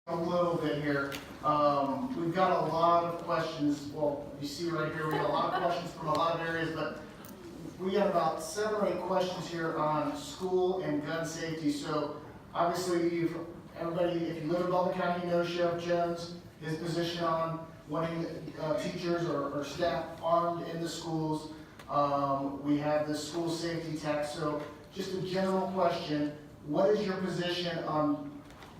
A little bit here. We've got a lot of questions. Well, you see right here, we got a lot of questions from a lot of areas, but we got about 7 or 8 questions here on school and gun safety. So obviously, everybody, if you live in Baldwin County, you know Sheriff Jones, his position on wanting teachers or staff armed in the schools. We have the school safety tax. So just a general question, what is your position on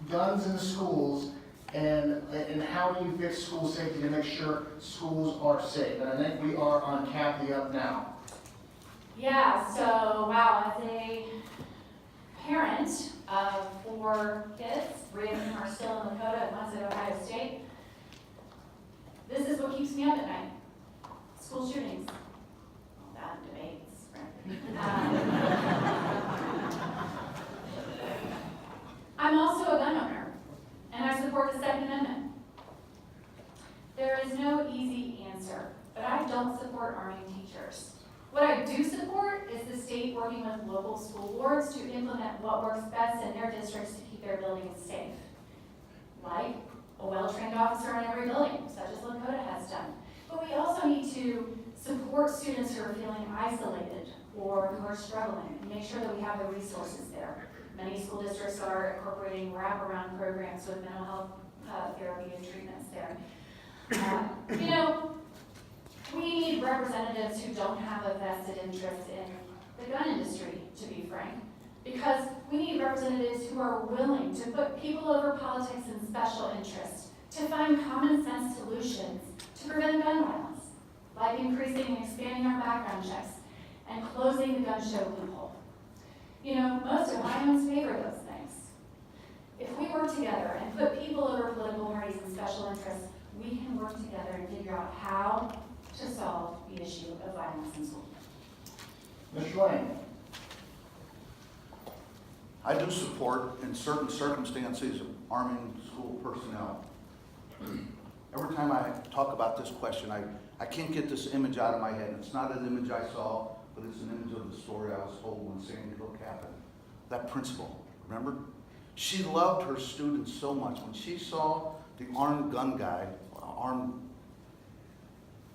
guns in the schools, and how do you fix school safety to make sure schools are safe? And I think we are on Kathy up now. Yeah, so wow, as a parent of 4 kids, 3 of them are still in Lakota and one's at Ohio State, this is what keeps me up at night. School shootings. Well, that and debates, right? I'm also a gun owner, and I support the Second Amendment. There is no easy answer, but I don't support arming teachers. What I do support is the state working with local school boards to implement what works best in their districts to keep their buildings safe. Like a well-trained officer in every building, such as Lakota has done. But we also need to support students who are feeling isolated or who are struggling, and make sure that we have the resources there. Many school districts are incorporating wraparound programs with mental health therapy and treatments there. We need representatives who don't have a vested interest in the gun industry, to be frank, because we need representatives who are willing to put people over politics and special interests, to find common sense solutions to prevent gun violence, like increasing and expanding our background checks and closing the gun show loophole. Most Ohioans favor those things. If we work together and put people over political parties and special interests, we can work together and figure out how to solve the issue of violence in school. Mr. Lane. I do support, in certain circumstances, arming school personnel. Every time I talk about this question, I can't get this image out of my head. It's not an image I saw, but it's an image of the story I was told when Sandy Hook happened. That principal, remember? She loved her students so much. When she saw the armed gun guy, armed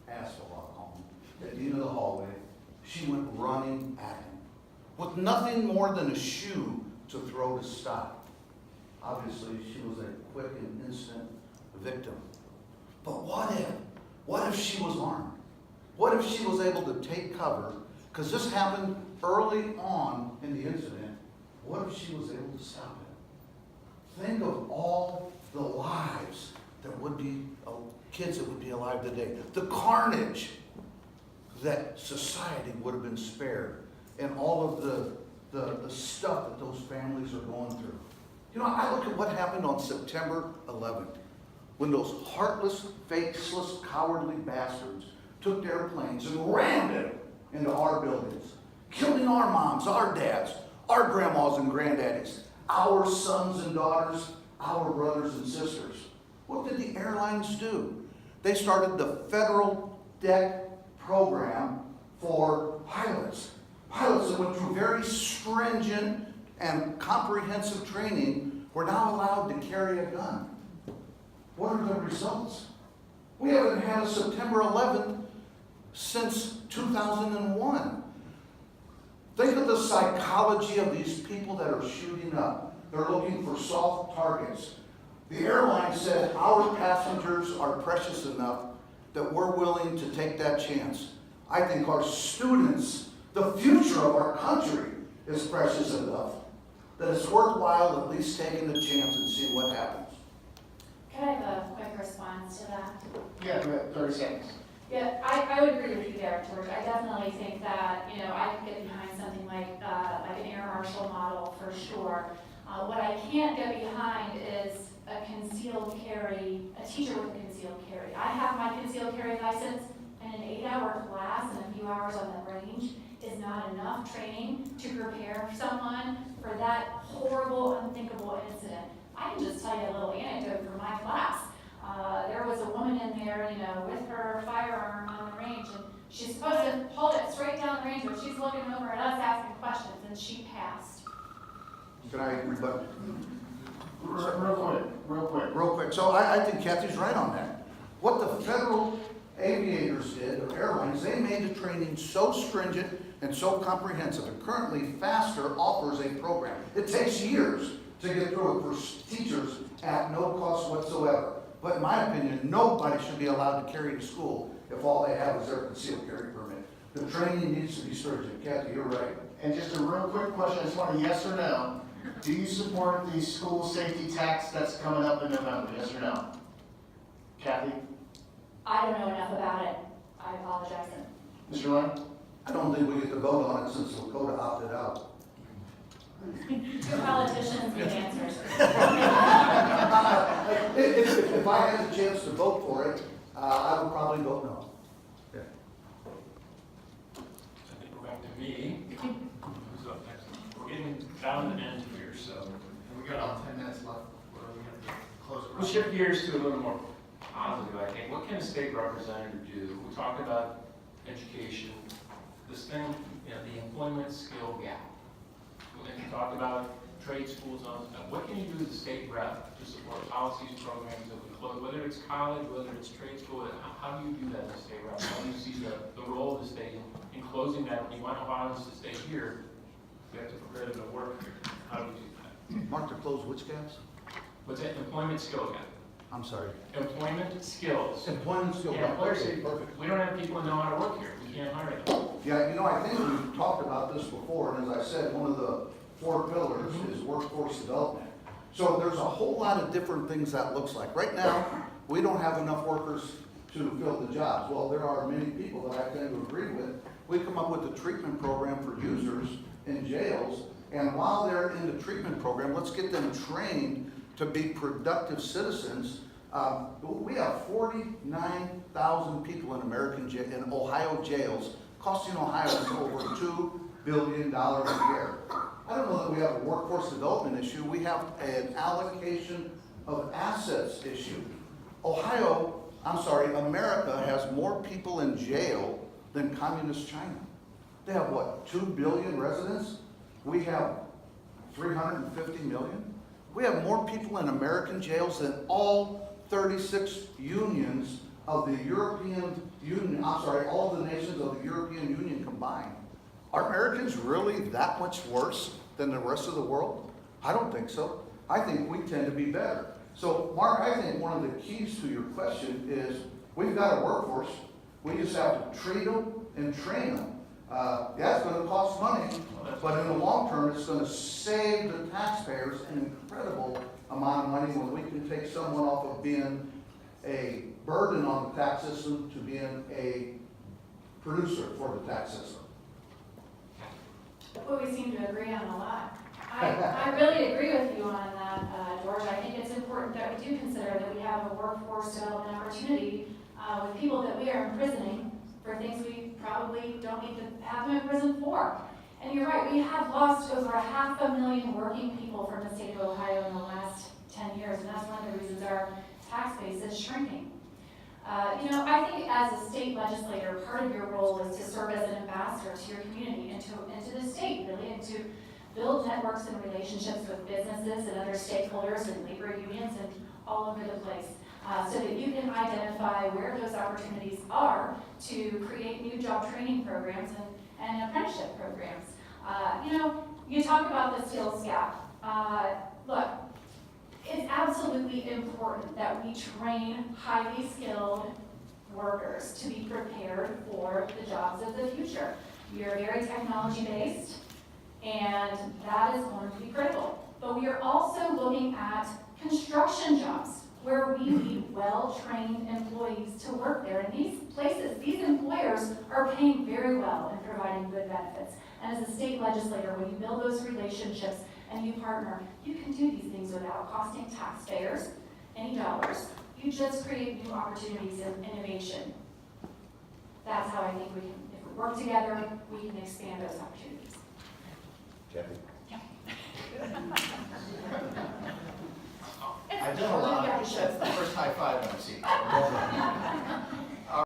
asshole, I'll call him, at the end of the hallway, she went running at him with nothing more than a shoe to throw to stop. Obviously, she was a quick and instant victim. But what if she was armed? What if she was able to take cover? Because this happened early on in the incident. What if she was able to stop it? Think of all the lives that would be, kids that would be alive today. The carnage that society would have been spared, and all of the stuff that those families are going through. I look at what happened on September 11th, when those heartless, faceless, cowardly bastards took their planes and rammed it into our buildings, killing our moms, our dads, our grandmas and granddaddies, our sons and daughters, our brothers and sisters. What did the airlines do? They started the federal deck program for pilots. Pilots that went through very stringent and comprehensive training were now allowed to carry a gun. What are the results? We haven't had a September 11th since 2001. Think of the psychology of these people that are shooting up. They're looking for soft targets. The airline said our passengers are precious enough that we're willing to take that chance. I think our students, the future of our country, is precious enough that it's worthwhile at least taking the chance and see what happens. Can I have a quick response to that? Yeah, we have 30 seconds. Yeah, I would agree with you there, George. I definitely think that, I could get behind something like an air marshal model for sure. What I can't get behind is a concealed carry, a teacher with a concealed carry. I have my concealed carry license, and an 8-hour class and a few hours on the range is not enough training to prepare someone for that horrible, unthinkable incident. I can just tell you a little anecdote from my class. There was a woman in there, with her firearm on the range, and she's supposed to hold it straight down the range, but she's looking over at us asking questions, and she passed. Can I rebut? Real quick. real quick. Real quick, so I think Kathy's right on that. What the federal aviators did, or airlines, they made the training so stringent and so comprehensive, and currently Faster offers a program. It takes years to get through it for teachers at no cost whatsoever. But in my opinion, nobody should be allowed to carry to school if all they have is their concealed carry permit. The training needs to be stringent. Kathy, you're right. And just a real quick question, I just want a yes or no. Do you support the school safety tax that's coming up in November, yes or no? Kathy? I don't know enough about it. I apologize. Mr. Lane? I don't think we get to vote on it since Lakota opted out. Your politicians need answers. If I had a chance to vote for it, I would probably vote no. I think we're back to me. Who's up next? We're getting down to the end here, so. And we got about 10 minutes left, where we have to close it. We'll shift gears to a little more positive, I think. What can a state representative do? We talked about education, this thing, the employment skill gap. And we talked about trade schools and all this stuff. What can you do as a state rep to support policies, programs that we close, whether it's college, whether it's trade school? How do you do that as a state rep? How do you see the role of the state in closing that? When you want Ohioans to stay here, we have to prepare them to work here. How do we do that? Mark, to close which gaps? What's that? Employment skill gap. I'm sorry. Employment skills. Employment skill Yeah, gap. employers Okay, say, perfect. we don't have people who know how to work here. We can't hire them. Yeah, I think we've talked about this before, and as I said, one of the 4 pillars is workforce development. So there's a whole lot of different things that looks like. Right now, we don't have enough workers to fill the jobs. Well, there are many people that I tend to agree with. We come up with a treatment program for users in jails, and while they're in the treatment program, let's get them trained to be productive citizens. We have 49,000 people in Ohio jails, costing Ohioans over $2 billion a year. I don't know that we have a workforce development issue. We have an allocation of assets issue. America has more people in jail than communist China. They have what, 2 billion residents? We have 350 million. We have more people in American jails than all 36 unions of the European Union, all the nations of the European Union combined. Are Americans really that much worse than the rest of the world? I don't think so. I think we tend to be better. So, Mark, I think one of the keys to your question is we've got a workforce. We just have to treat them and train them. Yeah, it's going to cost money, but in the long term, it's going to save the taxpayers an incredible amount of money when we can take someone off of being a burden on the tax system to being a producer for the tax system. Well, we seem to agree on a lot. I really agree with you on that, George. I think it's important that we do consider that we have a workforce development opportunity with people that we are imprisoning for things we probably don't need to have them in prison for. And you're right, we have lost over 500,000 working people from the state of Ohio in the last 10 years, and that's one of the reasons our tax base is shrinking. I think as a state legislator, part of your role is to serve as an ambassador to your community and to the state, really, and to build networks and relationships with businesses and other stakeholders and labor unions and all over the place, so that you can identify where those opportunities are to create new job training programs and apprenticeship programs. You talk about the skills gap. Look, it's absolutely important that we train highly skilled workers to be prepared for the jobs of the future. We are very technology-based, and that is going to be critical. But we are also looking at construction jobs where we need well-trained employees to work there. And these places, these employers are paying very well and providing good benefits. And as a state legislator, when you build those relationships and you partner, you can do these things without costing taxpayers any dollars. You just create new opportunities and innovation. That's how I think we can, if we work together, we can expand those opportunities. Kathy? I've done a lot. That's the first high five I've seen.